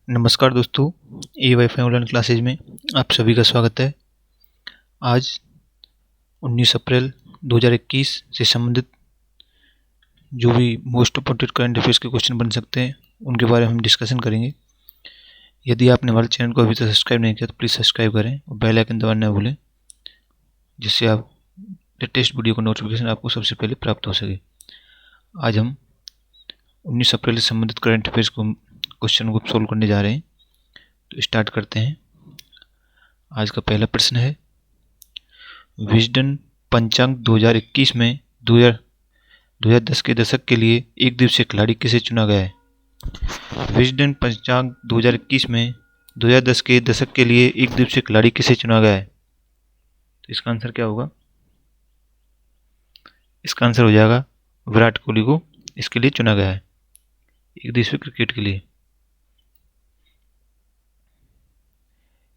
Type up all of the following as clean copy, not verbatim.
नमस्कार दोस्तों, ए wifi online classes में आप सभी का स्वागत है। आज 19 अप्रैल 2021 से संबंधित जो भी मोस्ट इम्पोर्टेंट करंट अफेयर्स के क्वेश्चन बन सकते हैं उनके बारे में हम डिस्कशन करेंगे। यदि आपने हमारे चैनल को अभी तक सब्सक्राइब नहीं किया तो प्लीज़ सब्सक्राइब करें और बेल आइकन दबाना न भूलें, जिससे आप लेटेस्ट वीडियो का नोटिफिकेशन आपको सबसे पहले प्राप्त हो सके। आज हम 19 अप्रैल से संबंधित करंट अफेयर्स को क्वेश्चन को सोल्व करने जा रहे हैं। तो स्टार्ट करते हैं। आज का पहला प्रश्न है, विजडन पंचांग 2021 में 2010 के दशक के लिए एक दिवसीय खिलाड़ी किसे चुना गया है? विजडन पंचांग 2021 में 2010 के दशक के लिए एक दिवसीय खिलाड़ी किसे चुना गया है? तो इसका आंसर क्या होगा? इसका आंसर हो जाएगा विराट कोहली को इसके लिए चुना गया है, एक दिवसीय क्रिकेट के लिए।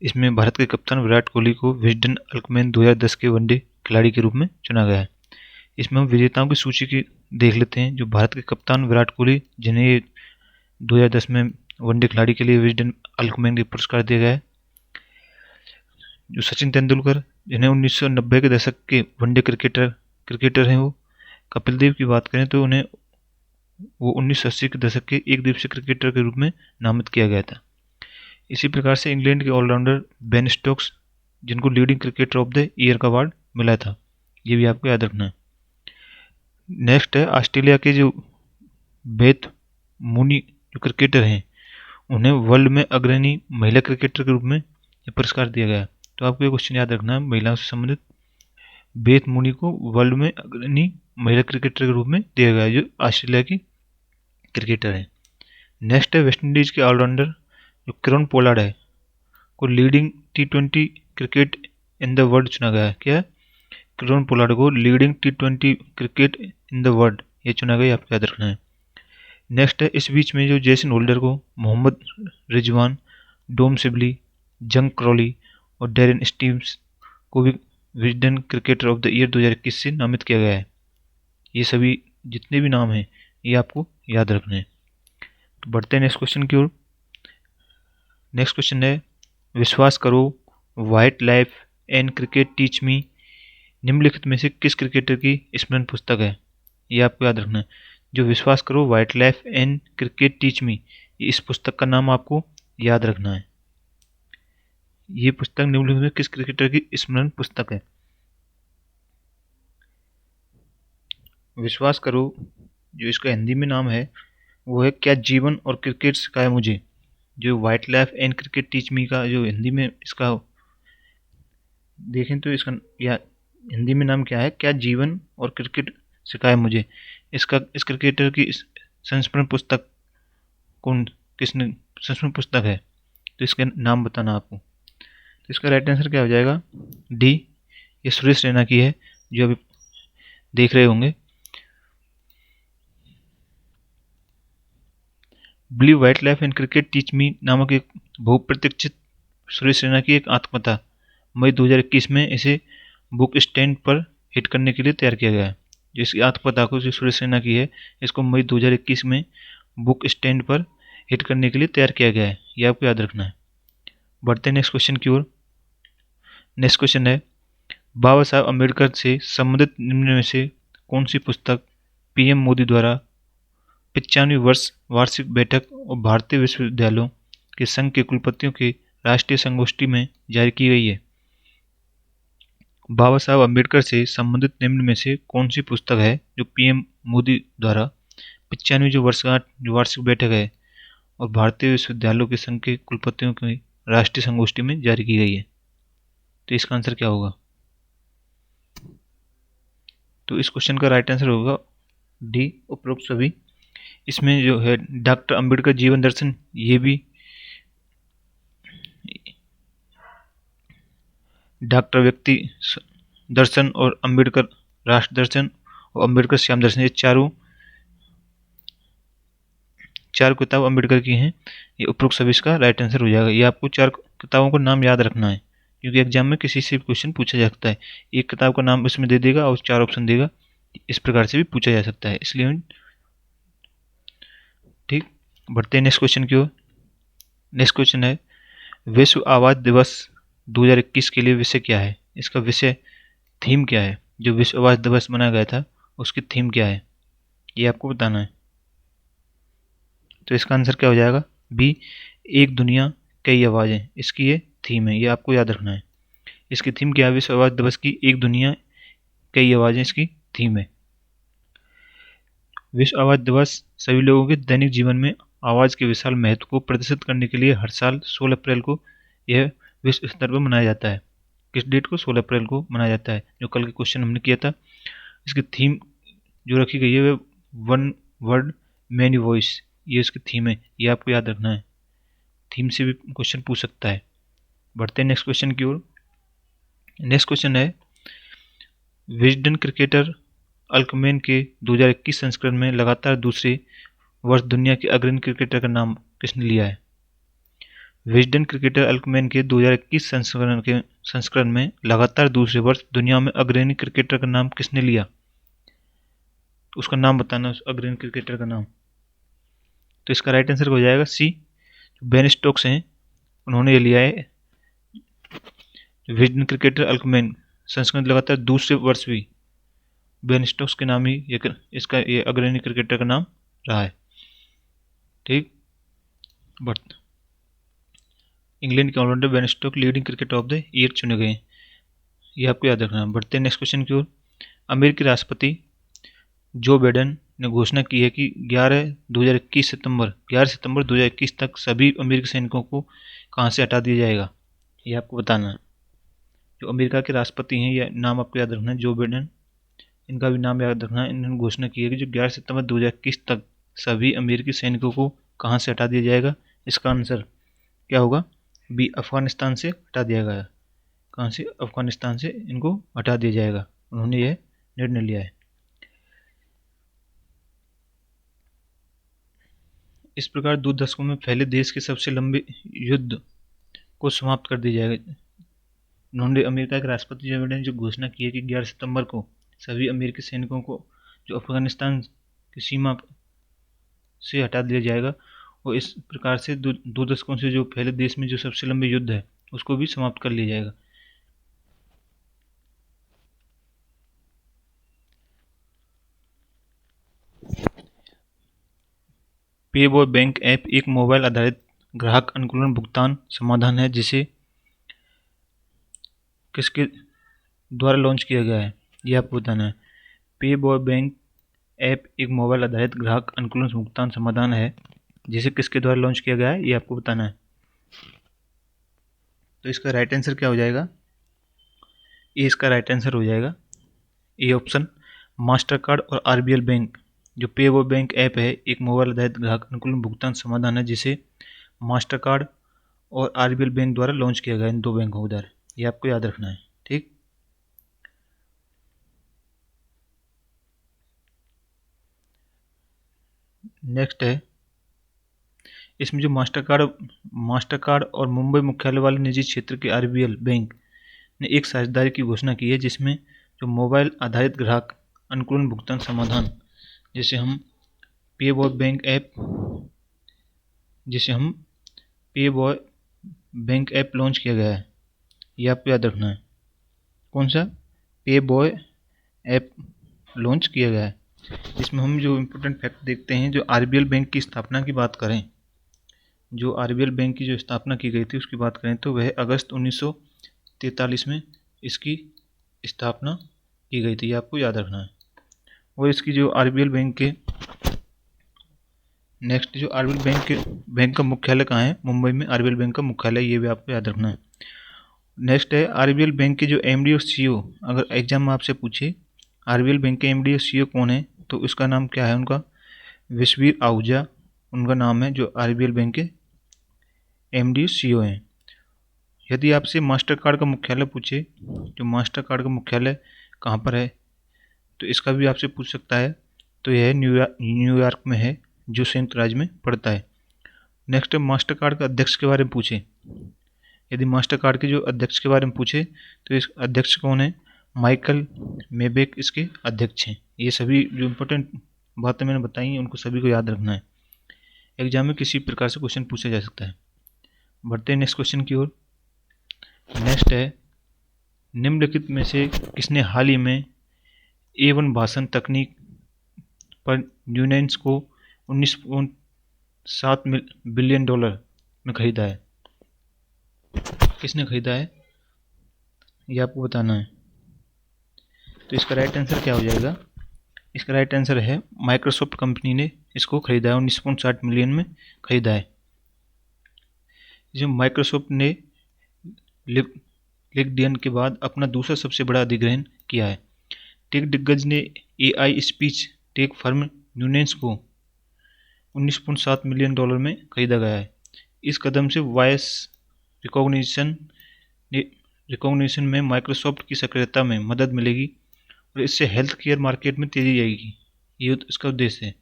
इसमें भारत के कप्तान विराट कोहली को विजडन अल्कमैन 2010 के वनडे खिलाड़ी के रूप में चुना गया है। इसमें हम विजेताओं की सूची की देख लेते हैं। जो भारत के कप्तान विराट कोहली, जिन्हें 2010 में वनडे खिलाड़ी के लिए विजडन अल्कमैन के पुरस्कार दिया गया है। जो सचिन तेंदुलकर, जिन्हें 1990 के दशक के वनडे क्रिकेटर हैं वो। कपिल देव की बात करें तो उन्हें वो 1980 के दशक के एक दिवसीय क्रिकेटर के रूप में नामित किया गया था। इसी प्रकार से इंग्लैंड के ऑलराउंडर बेन स्टोक्स, जिनको leading cricketer of the year का अवार्ड मिला था, ये भी आपको याद रखना है। नेक्स्ट है ऑस्ट्रेलिया के जो बेथ मूनी जो क्रिकेटर हैं, उन्हें वर्ल्ड में अग्रणी महिला क्रिकेटर के रूप में ये पुरस्कार दिया गया। तो आपको ये क्वेश्चन याद रखना है, महिलाओं से संबंधित। बेथ मूनी को वर्ल्ड में अग्रणी महिला क्रिकेटर के रूप में दिया गया, जो ऑस्ट्रेलिया की क्रिकेटर है। नेक्स्ट है वेस्ट इंडीज के ऑलराउंडर जो किरण पोलार्ड है, को leading T20 cricket in the world चुना गया है। क्या है? किरण पोलार्ड को leading T20 cricket in the world ये चुना गया, आपको याद रखना है। नेक्स्ट है इस बीच में जो जेसन होल्डर को मोहम्मद रिजवान, डोम सिबली, जंग क्रॉली और डेरेन स्टीव्स को भी Wisden cricketer of the year 2021 से नामित किया गया है। ये सभी जितने भी नाम हैं ये आपको याद रखने हैं। तो बढ़ते हैं नेक्स्ट क्वेश्चन की ओर। नेक्स्ट क्वेश्चन है, विश्वास करो wild life and cricket teach me निम्नलिखित में से किस क्रिकेटर की स्मरण पुस्तक है? ये आपको याद रखना है। जो विश्वास करो wild life and cricket teach me, इस पुस्तक का नाम आपको याद रखना है। ये पुस्तक निम्नलिखित में किस क्रिकेटर की स्मरण पुस्तक है? विश्वास करो, जो इसका हिंदी में नाम है वो है क्या जीवन और क्रिकेट सिखाया मुझे। जो wild life and cricket teach me का जो हिंदी में इसका देखें तो इसका या हिंदी में नाम क्या है? क्या जीवन और क्रिकेट सिखाया मुझे। इस क्रिकेटर की संस्मरण पुस्तक किसने संस्मरण पुस्तक है? तो इसका नाम बताना आपको। तो इसका राइट आंसर क्या हो जाएगा? डी, ये सुरेश रैना की है, जो अभी देख रहे होंगे। Believe wild life and cricket teach me नामक एक बहुप्रतीक्षित सुरेश रैना की एक आत्मकथा मई 2021 में इसे बुक स्टैंड पर हिट करने के लिए तैयार किया गया है। जिसकी आत्मकथा को जो सुरेश रैना की है, इसको मई 2021 में बुक स्टैंड पर हिट करने के लिए तैयार किया गया है। ये आपको याद रखना है। बढ़ते हैं नेक्स्ट क्वेश्चन की ओर। नेक्स्ट क्वेश्चन है, बाबा साहब अम्बेडकर से संबंधित निम्न में से कौन सी पुस्तक पीएम मोदी द्वारा 95वीं वर्ष वार्षिक बैठक और भारतीय विश्वविद्यालयों के संघ के कुलपतियों की राष्ट्रीय संगोष्ठी में जारी की गई है? बाबा साहब अम्बेडकर से संबंधित निम्न में से कौन सी पुस्तक है जो पीएम मोदी द्वारा 95वीं जो वर्षगांठ जो वार्षिक बैठक है और भारतीय विश्वविद्यालयों के संघ के कुलपतियों की राष्ट्रीय संगोष्ठी में जारी की गई है? तो इसका आंसर क्या होगा? तो इस क्वेश्चन का राइट आंसर होगा डी, उपरोक्त सभी। इसमें जो है डॉक्टर अंबेडकर जीवन दर्शन, ये भी डॉक्टर व्यक्ति दर्शन और अंबेडकर राष्ट्र दर्शन और अंबेडकर श्याम दर्शन, ये चार किताब अंबेडकर की हैं। ये उपरोक्त सभी इसका राइट आंसर हो जाएगा। ये आपको चार किताबों का नाम याद रखना है, क्योंकि एग्जाम में किसी से भी क्वेश्चन पूछा जा सकता है। एक किताब का नाम इसमें दे देगा और चार ऑप्शन देगा, इस प्रकार से भी पूछा जा सकता है, इसलिए ठीक। बढ़ते हैं नेक्स्ट क्वेश्चन की ओर। नेक्स्ट क्वेश्चन है, विश्व आवाज़ दिवस 2021 के लिए विषय क्या है? इसका विषय थीम क्या है? जो विश्व आवाज़ दिवस मनाया गया था उसकी थीम क्या है, ये आपको बताना है। तो इसका आंसर क्या हो जाएगा? बी, एक दुनिया कई आवाज़ें। इसकी ये थीम है, ये आपको याद रखना है। इसकी थीम क्या है? विश्व आवाज़ दिवस की एक दुनिया कई आवाज़ें इसकी थीम है। विश्व आवाज़ दिवस सभी लोगों के दैनिक जीवन में आवाज़ के विशाल महत्व को प्रदर्शित करने के लिए हर साल 16 अप्रैल को यह विश्व स्तर पर मनाया जाता है। किस डेट को? 16 अप्रैल को मनाया जाता है, जो कल के क्वेश्चन हमने किया था। इसकी थीम जो रखी गई है वह वन वर्ड मैनी वॉइस, ये इसकी थीम है, ये आपको याद रखना है। थीम से भी क्वेश्चन पूछ सकता है। बढ़ते हैं नेक्स्ट क्वेश्चन की ओर। नेक्स्ट क्वेश्चन है, विजडन क्रिकेटर अल्कमेन के 2021 संस्करण में लगातार दूसरे वर्ष दुनिया के अग्रणी क्रिकेटर का नाम किसने लिया है? विजडन क्रिकेटर अल्कमेन के 2021 संस्करण में लगातार दूसरे वर्ष दुनिया में अग्रणी क्रिकेटर का नाम किसने लिया? उसका नाम बताना, उस अग्रणी क्रिकेटर का नाम। तो इसका राइट आंसर हो जाएगा सी, बेन स्टोक्स हैं, उन्होंने ये लिया है। विजडन क्रिकेटर अल्कमेन संस्करण लगातार दूसरे वर्ष भी बेन स्टोक्स के नाम ही इसका ये अग्रणी क्रिकेटर का नाम रहा है। ठीक, बट इंग्लैंड के allrounder Ben Stokes leading cricketer of the year चुने गए, ये आपको याद रखना है। बढ़ते हैं नेक्स्ट क्वेश्चन की ओर। अमेरिकी राष्ट्रपति जो बाइडेन ने घोषणा की है कि 11 सितंबर 2021 तक सभी अमेरिकी सैनिकों को कहाँ से हटा दिया जाएगा, ये आपको बताना है। जो अमेरिका के राष्ट्रपति हैं, यह नाम आपको याद रखना है, जो बाइडेन, इनका भी नाम याद रखना है। इन्होंने घोषणा की है कि जो 11 सितंबर 2021 तक सभी अमेरिकी सैनिकों को कहाँ से हटा दिया जाएगा। इसका आंसर क्या होगा? बी, अफगानिस्तान से हटा दिया गया। कहाँ से? अफगानिस्तान से इनको हटा दिया जाएगा, उन्होंने यह निर्णय लिया है। इस प्रकार 2 दशकों में फैले देश के सबसे लंबे युद्ध को समाप्त कर दिया जाएगा। उन्होंने, अमेरिका के राष्ट्रपति जो बाइडेन, जो घोषणा की है कि 11 सितंबर को सभी अमेरिकी सैनिकों को जो अफगानिस्तान की सीमा से हटा दिया जाएगा, और इस प्रकार से 2 दशकों से जो फैले देश में जो सबसे लंबे युद्ध है उसको भी समाप्त कर लिया जाएगा। पेबॉय बैंक ऐप एक मोबाइल आधारित ग्राहक अनुकूलन भुगतान समाधान है जिसे किसके द्वारा लॉन्च किया गया है, ये आपको बताना है। पेबॉय बैंक ऐप एक मोबाइल आधारित ग्राहक अनुकूलन भुगतान समाधान है जिसे किसके द्वारा लॉन्च किया गया है, ये आपको बताना है। तो इसका राइट आंसर क्या हो जाएगा? ये इसका राइट आंसर हो जाएगा ए ऑप्शन, मास्टर कार्ड और आरबीएल बैंक। जो पेबॉय बैंक ऐप है एक मोबाइल आधारित ग्राहक अनुकूलन भुगतान समाधान है जिसे मास्टर कार्ड और आरबीएल बैंक द्वारा लॉन्च किया गया है, इन 2 बैंकों के द्वारा, ये आपको याद रखना है। ठीक, नेक्स्ट है, इसमें जो मास्टर कार्ड और मुंबई मुख्यालय वाले निजी क्षेत्र के आरबीएल बैंक ने एक साझेदारी की घोषणा की है जिसमें जो मोबाइल आधारित ग्राहक अनुकूलन भुगतान समाधान जिसे हम पेबॉय बैंक ऐप लॉन्च किया गया है, ये आपको याद रखना है। कौन सा? पेबॉय ऐप लॉन्च किया गया है। इसमें हम जो इम्पोर्टेंट फैक्ट देखते हैं, जो आरबीएल बैंक की स्थापना की बात करें, जो आरबीएल बैंक की जो स्थापना की गई थी उसकी बात करें तो वह अगस्त 1943 में इसकी स्थापना की गई थी, ये आपको याद रखना है। और इसकी जो आरबीएल बैंक के नेक्स्ट जो आरबीएल बैंक का मुख्यालय कहाँ है? मुंबई में आरबीएल बैंक का मुख्यालय, ये भी आपको याद रखना है। नेक्स्ट है, आरबीएल बैंक के जो एमडी और सीईओ, अगर एग्जाम में आपसे पूछे आरबीएल बैंक के एमडी और सीईओ कौन है तो उसका नाम क्या है? उनका विश्ववीर आहूजा उनका नाम है, जो आरबीएल बैंक के एमडी सीईओ हैं। यदि आपसे मास्टर कार्ड का मुख्यालय पूछे, जो मास्टर कार्ड का मुख्यालय कहाँ पर है, तो इसका भी आपसे पूछ सकता है, तो यह न्यूयॉर्क में है, जो संयुक्त राज्य में पड़ता है। नेक्स्ट, मास्टर कार्ड का अध्यक्ष के बारे में पूछे, यदि मास्टर कार्ड के जो अध्यक्ष के बारे में पूछे तो इस अध्यक्ष कौन है? माइकल मेबेक इसके अध्यक्ष हैं। ये सभी जो इम्पोर्टेंट बातें मैंने बताई हैं उनको सभी को याद रखना है, एग्जाम में किसी प्रकार से क्वेश्चन पूछा जा सकता है। बढ़ते हैं नेक्स्ट क्वेश्चन की ओर। नेक्स्ट है, निम्नलिखित में से किसने हाल ही में A1 भाषण तकनीक पर न्यूनेंस को 19.7 बिलियन डॉलर में खरीदा है? किसने खरीदा है ये आपको बताना है। तो इसका राइट आंसर क्या हो जाएगा? इसका राइट आंसर है माइक्रोसॉफ्ट कंपनी ने इसको खरीदा है, 19.7 मिलियन में खरीदा है। जो माइक्रोसॉफ्ट ने लिंक्डइन के बाद अपना दूसरा सबसे बड़ा अधिग्रहण किया है। टेक दिग्गज ने AI स्पीच टेक फर्म न्यूनेंस को 19.7 मिलियन डॉलर में खरीदा गया है। इस कदम से वॉइस रिकॉग्निशन में माइक्रोसॉफ्ट की सक्रियता में मदद मिलेगी और इससे हेल्थ केयर मार्केट में तेजी आएगी। ये इसका उद्देश्य है।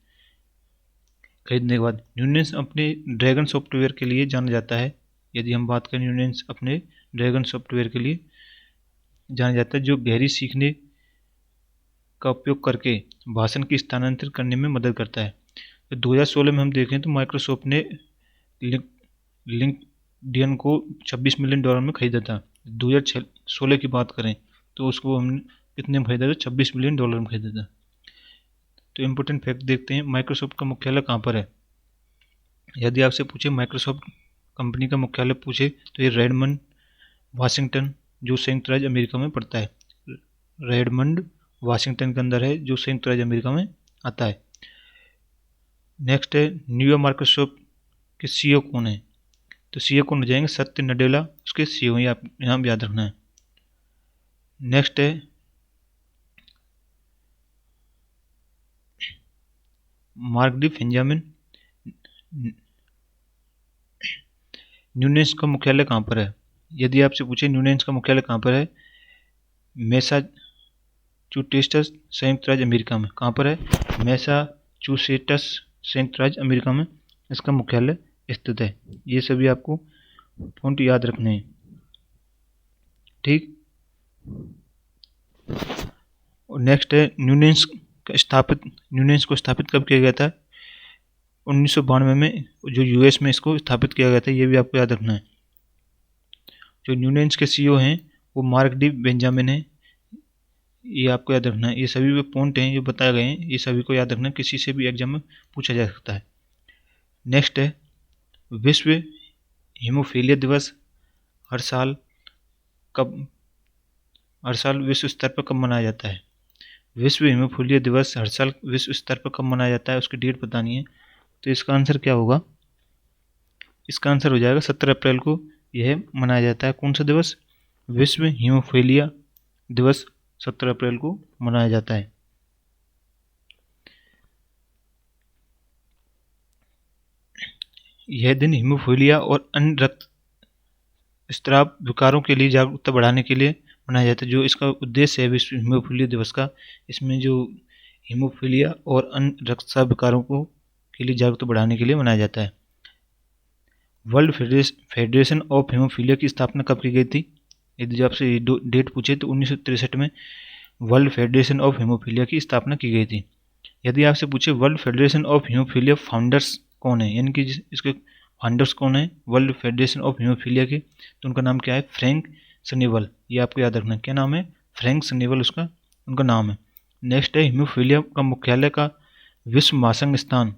खरीदने के बाद न्यूनेंस अपने ड्रैगन सॉफ्टवेयर के लिए जाना जाता है। यदि हम बात करें, न्यूनेंस अपने ड्रैगन सॉफ्टवेयर के लिए जाना जाता है, जो गहरी सीखने का उपयोग करके भाषण की स्थानांतरित करने में मदद करता है। तो 2016 में हम देखें तो माइक्रोसॉफ्ट ने लिंक्डइन को 26 मिलियन डॉलर में खरीदा था। 2016 की बात करें तो उसको हमने कितने में खरीदा था? 26 मिलियन डॉलर में खरीदा था। तो इम्पोर्टेंट फैक्ट देखते हैं, माइक्रोसॉफ्ट का मुख्यालय कहाँ पर है? यदि आपसे पूछे माइक्रोसॉफ्ट कंपनी का मुख्यालय पूछे तो ये रेडमंड वाशिंगटन, जो संयुक्त राज्य अमेरिका में पड़ता है। रेडमंड वाशिंगटन के अंदर है, जो संयुक्त राज्य अमेरिका में आता है। नेक्स्ट है, न्यू माइक्रोसॉफ्ट के CEO कौन है? तो CEO कौन हो जाएंगे? सत्य नडेला उसके CEO हैं, आप यहाँ याद रखना है। नेक्स्ट है, मार्क डी बेंजामिन। न्यूनेंस का मुख्यालय कहाँ पर है? यदि आपसे पूछे न्यूनेंस का मुख्यालय कहाँ पर है? मैसाचुसेट्स संयुक्त राज्य अमेरिका में। कहाँ पर है? मैसाचुसेट्स संयुक्त राज्य अमेरिका में इसका मुख्यालय स्थित है। ये सभी आपको पॉइंट याद रखने हैं, ठीक। और नेक्स्ट है, न्यूनेंस को स्थापित कब किया गया था? 1992 में, जो US में इसको स्थापित किया गया था। ये भी आपको याद रखना है। जो न्यूनेंस के CEO हैं वो मार्क डी बेंजामिन है, ये आपको याद रखना है। ये सभी पॉइंट हैं जो बताए गए हैं, ये सभी को याद रखना है, किसी से भी एग्जाम में पूछा जा सकता है। नेक्स्ट है, विश्व हीमोफीलिया दिवस हर साल विश्व स्तर पर कब मनाया जाता है? विश्व हीमोफीलिया दिवस हर साल विश्व स्तर पर कब मनाया जाता है? उसकी डेट बतानी है। तो इसका आंसर क्या होगा? इसका आंसर हो जाएगा 17 अप्रैल को यह मनाया जाता है। कौन सा दिवस? विश्व हीमोफीलिया दिवस 17 अप्रैल को मनाया जाता है। यह दिन हीमोफीलिया और अन्य रक्तस्राव विकारों के लिए जागरूकता बढ़ाने के लिए मनाया जाता है। जो इसका उद्देश्य है विश्व हीमोफीलिया दिवस का, इसमें जो हीमोफीलिया और अन्य रक्तस्राव विकारों को के लिए जागरूकता बढ़ाने के लिए मनाया जाता है। वर्ल्ड फेडरेशन ऑफ हीमोफीलिया की स्थापना कब की गई थी? यदि आपसे डेट पूछे तो 1963 में वर्ल्ड फेडरेशन ऑफ हीमोफीलिया की स्थापना की गई थी। यदि आपसे पूछे world federation of haemophilia founders कौन है, यानी कि इसके फाउंडर्स कौन है वर्ल्ड फेडरेशन ऑफ हीमोफीलिया के, तो उनका नाम क्या है? फ्रैंक सनीवल। ये आपको याद रखना है। क्या नाम है? फ्रैंक सनीवल उनका नाम है। नेक्स्ट है, हीमोफीलिया का मुख्यालय का विश्व महासंघ स्थान।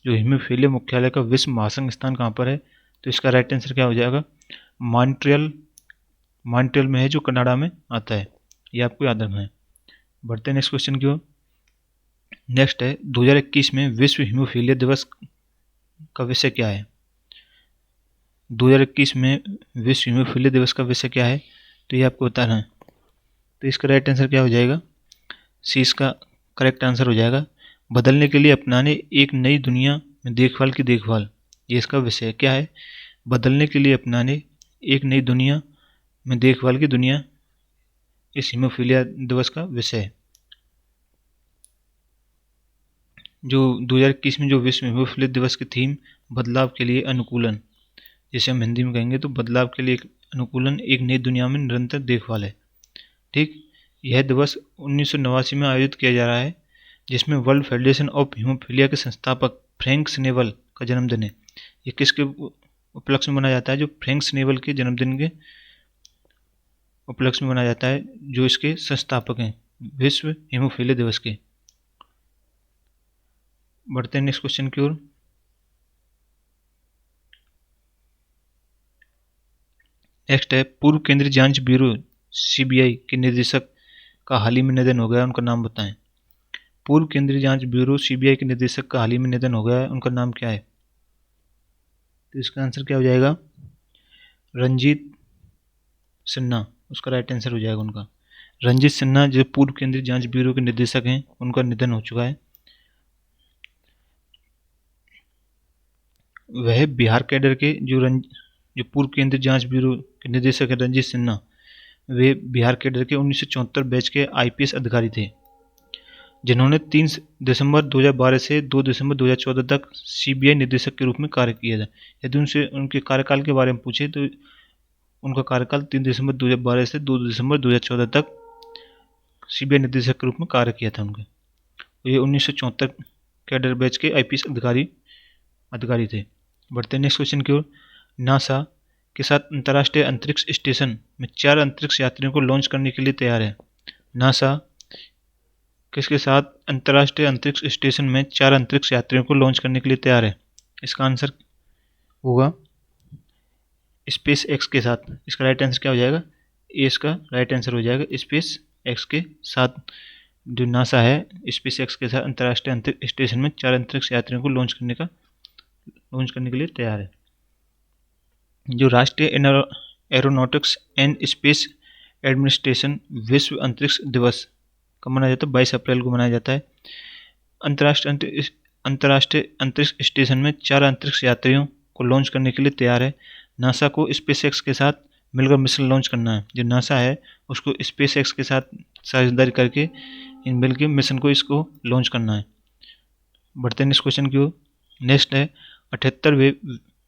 जो हीमोफीलिया मुख्यालय का विश्व महासंघ स्थान कहाँ पर है? तो इसका राइट आंसर क्या हो जाएगा? मॉन्ट्रियल में है, जो कनाडा में आता है। ये आपको याद रखना है। बढ़ते हैं नेक्स्ट क्वेश्चन की ओर। नेक्स्ट है, 2021 में विश्व हीमोफीलिया दिवस का विषय क्या है? 2021 में विश्व हीमोफीलिया दिवस का विषय क्या है? तो ये आपको बताना है। तो इसका राइट आंसर क्या हो जाएगा? सी इसका करेक्ट आंसर हो जाएगा। बदलने के लिए अपनाने एक नई दुनिया में देखभाल की देखभाल। ये इसका विषय क्या है? बदलने के लिए अपनाने एक नई दुनिया में देखभाल की दुनिया इस हीमोफीलिया दिवस का विषय है। जो 2021 में जो विश्व हीमोफीलिया दिवस की थीम बदलाव के लिए अनुकूलन, जिसे हम हिंदी में कहेंगे तो बदलाव के लिए अनुकूलन, एक नई दुनिया में निरंतर देखभाल है, ठीक। यह दिवस 1989 में आयोजित किया जा रहा है, जिसमें वर्ल्ड फेडरेशन ऑफ हीमोफीलिया के संस्थापक फ्रैंक सनीवल का जन्मदिन है। ये किसके उपलक्ष्य में मनाया जाता है, जो फ्रैंक्स नेवल के जन्मदिन के उपलक्ष्य में मनाया जाता है, जो इसके संस्थापक हैं विश्व हेमोफीलिया दिवस के। बढ़ते हैं नेक्स्ट क्वेश्चन की ओर। नेक्स्ट है, पूर्व केंद्रीय जांच ब्यूरो सीबीआई के निदेशक का हाल ही में निधन हो गया, उनका नाम बताएं। पूर्व केंद्रीय जांच ब्यूरो सीबीआई के निदेशक का हाल ही में निधन हो गया है, उनका नाम क्या है? तो इसका आंसर क्या हो जाएगा? रंजीत सिन्हा, उसका राइट आंसर हो जाएगा उनका। रंजीत सिन्हा जो पूर्व केंद्रीय जांच ब्यूरो के निदेशक हैं, उनका निधन हो चुका है। वह बिहार कैडर के जो पूर्व केंद्रीय जांच ब्यूरो के निदेशक है रंजीत सिन्हा, वे बिहार कैडर के 1974 बैच के आईपीएस अधिकारी थे, जिन्होंने 3 दिसंबर 2012 से 2 दिसंबर 2014 तक सीबीआई निदेशक के रूप में कार्य किया था। यदि उनसे उनके कार्यकाल के बारे में पूछे तो उनका कार्यकाल 3 दिसंबर 2012 से 2 दिसंबर 2014 तक सीबीआई निदेशक के रूप में कार्य किया था उनके। ये 1974 कैडर बैच के आईपीएस अधिकारी थे। बढ़ते हैं नेक्स्ट क्वेश्चन की ओर। नासा के साथ अंतर्राष्ट्रीय अंतरिक्ष स्टेशन में 4 अंतरिक्ष यात्रियों को लॉन्च करने के लिए तैयार है। नासा किसके साथ अंतर्राष्ट्रीय अंतरिक्ष स्टेशन में 4 अंतरिक्ष यात्रियों को लॉन्च करने के लिए तैयार है? इसका आंसर होगा स्पेस एक्स के साथ। इसका राइट आंसर क्या हो जाएगा? ए इसका राइट आंसर हो जाएगा। स्पेस एक्स के साथ जो नासा है, स्पेस एक्स के साथ अंतर्राष्ट्रीय अंतरिक्ष स्टेशन में 4 अंतरिक्ष यात्रियों को लॉन्च करने के लिए तैयार है। जो राष्ट्रीय एरोनॉटिक्स एंड स्पेस एडमिनिस्ट्रेशन विश्व अंतरिक्ष दिवस कब मनाया जाता है? 22 अप्रैल को मनाया जाता है। अंतर्राष्ट्रीय अंतरिक्ष स्टेशन में 4 अंतरिक्ष यात्रियों को लॉन्च करने के लिए तैयार है। नासा को स्पेस एक्स के साथ मिलकर मिशन लॉन्च करना है। जो नासा है उसको स्पेस एक्स के साथ साझेदारी करके इन मिलकर मिशन को इसको लॉन्च करना है। बढ़ते हैं नेक्स्ट क्वेश्चन की ओर। नेक्स्ट है, 78वें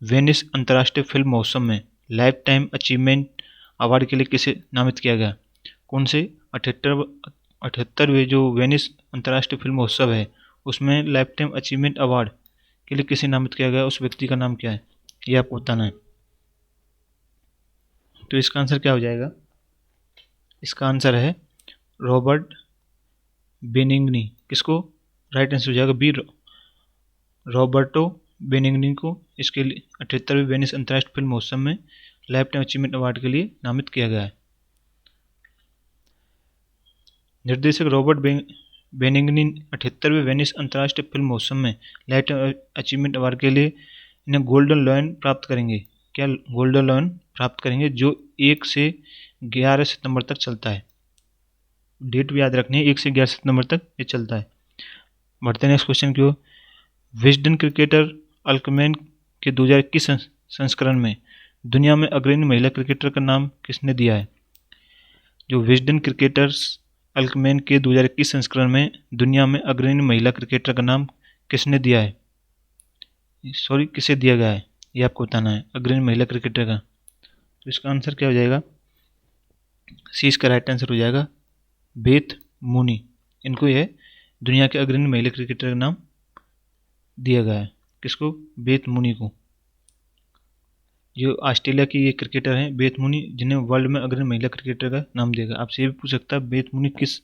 वेनिस अंतर्राष्ट्रीय फिल्म महोत्सव में लाइफ टाइम अचीवमेंट अवार्ड के लिए किसे नामित किया गया? कौन से 78वें जो वेनिस अंतर्राष्ट्रीय फिल्म महोत्सव है उसमें लाइफ टाइम अचीवमेंट अवार्ड के लिए किसे नामित किया गया? उस व्यक्ति का नाम क्या है, ये आपको बताना है। तो इसका आंसर क्या हो जाएगा? इसका आंसर है रॉबर्ट बेनिग्नी। किसको? राइट आंसर हो जाएगा बी, रॉबर्टो बेनिग्नी को इसके लिए 78वें वेनिस अंतर्राष्ट्रीय फिल्म महोत्सव में लाइफ टाइम अचीवमेंट अवार्ड के लिए नामित किया गया है। निर्देशक रॉबर्ट बेनिग्नी 78वें वेनिस अंतर्राष्ट्रीय फिल्म महोत्सव में लाइफ टाइम अचीवमेंट अवार्ड के लिए इन्हें गोल्डन लायन प्राप्त करेंगे। क्या गोल्डन लायन प्राप्त करेंगे? जो 1 से 11 सितंबर तक चलता है। डेट भी याद रखनी है, 1 से 11 सितंबर तक ये चलता है। बढ़ते हैं नेक्स्ट क्वेश्चन की ओर। विजडन क्रिकेटर अल्कमैन के 2021 संस्करण में दुनिया में अग्रणी महिला क्रिकेटर का नाम किसने दिया है? जो विजडन क्रिकेटर्स अल्कमैन के 2021 संस्करण में दुनिया में अग्रणी महिला क्रिकेटर का नाम किसने दिया है? सॉरी, किसे दिया गया है ये आपको बताना है, अग्रणी महिला क्रिकेटर का। तो इसका आंसर क्या हो जाएगा? सी इसका राइट आंसर हो जाएगा बेथ मूनी। इनको यह दुनिया के अग्रणी महिला क्रिकेटर का नाम दिया गया है। किसको? बेथ मूनी को। जो ऑस्ट्रेलिया की ये क्रिकेटर हैं बेथ मूनी, जिन्हें वर्ल्ड में अग्रणी महिला क्रिकेटर का नाम दिया गया। आपसे ये भी पूछ सकता है बेथ मूनी किस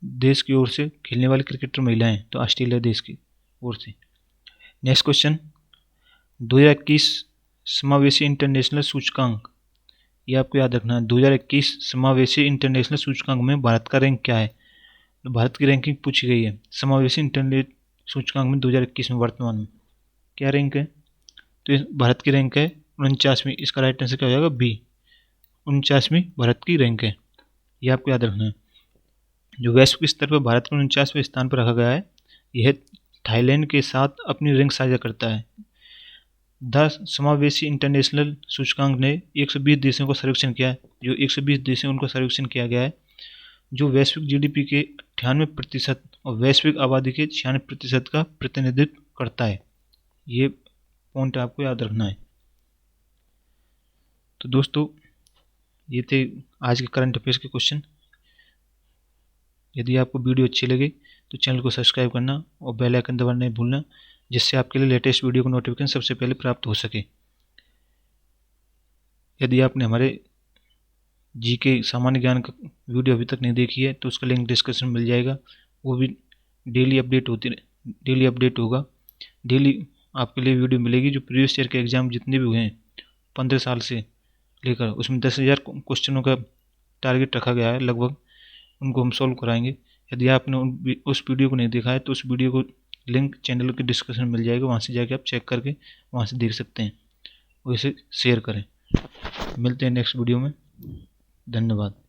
देश की ओर से खेलने वाली क्रिकेटर महिला हैं? तो ऑस्ट्रेलिया देश की ओर से। नेक्स्ट क्वेश्चन, 2021 समावेशी इंटरनेशनल सूचकांक, ये आपको याद रखना है। 2021 समावेशी इंटरनेशनल सूचकांक में भारत का रैंक क्या है? तो भारत की रैंकिंग पूछी गई है समावेशी इंटरनेट सूचकांक में 2021 में वर्तमान में क्या रैंक है? तो भारत की रैंक है 49वीं। इसका राइट आंसर क्या हो जाएगा? बी, 49वीं भारत की रैंक है। ये आपको याद रखना है। जो वैश्विक स्तर पर भारत को 49वें स्थान पर रखा गया है, यह थाईलैंड के साथ अपनी रैंक साझा करता है। द समावेशी इंटरनेशनल सूचकांक ने 120 देशों का सर्वेक्षण किया है। जो 120 देश हैं उनको सर्वेक्षण किया गया है, जो वैश्विक जीडीपी के 98% और वैश्विक आबादी के 96% का प्रतिनिधित्व करता है। ये पॉइंट आपको याद रखना है। तो दोस्तों, ये थे आज के करंट अफेयर्स के क्वेश्चन। यदि आपको वीडियो अच्छी लगे तो चैनल को सब्सक्राइब करना और बेल आइकन दबाना नहीं भूलना, जिससे आपके लिए लेटेस्ट वीडियो का नोटिफिकेशन सबसे पहले प्राप्त हो सके। यदि आपने हमारे जीके सामान्य ज्ञान का वीडियो अभी तक नहीं देखी है तो उसका लिंक डिस्क्रिप्शन में मिल जाएगा। वो भी डेली अपडेट होगा। डेली आपके लिए वीडियो मिलेगी। जो प्रीवियस ईयर के एग्ज़ाम जितने भी हुए हैं 15 साल से लेकर, उसमें 10,000 क्वेश्चनों का टारगेट रखा गया है लगभग, उनको हम सॉल्व कराएंगे। यदि आपने उस वीडियो को नहीं देखा है तो उस वीडियो को लिंक चैनल के डिस्क्रिप्शन में मिल जाएगा, वहाँ से जाके आप चेक करके वहाँ से देख सकते हैं और इसे शेयर करें। मिलते हैं नेक्स्ट वीडियो में। धन्यवाद।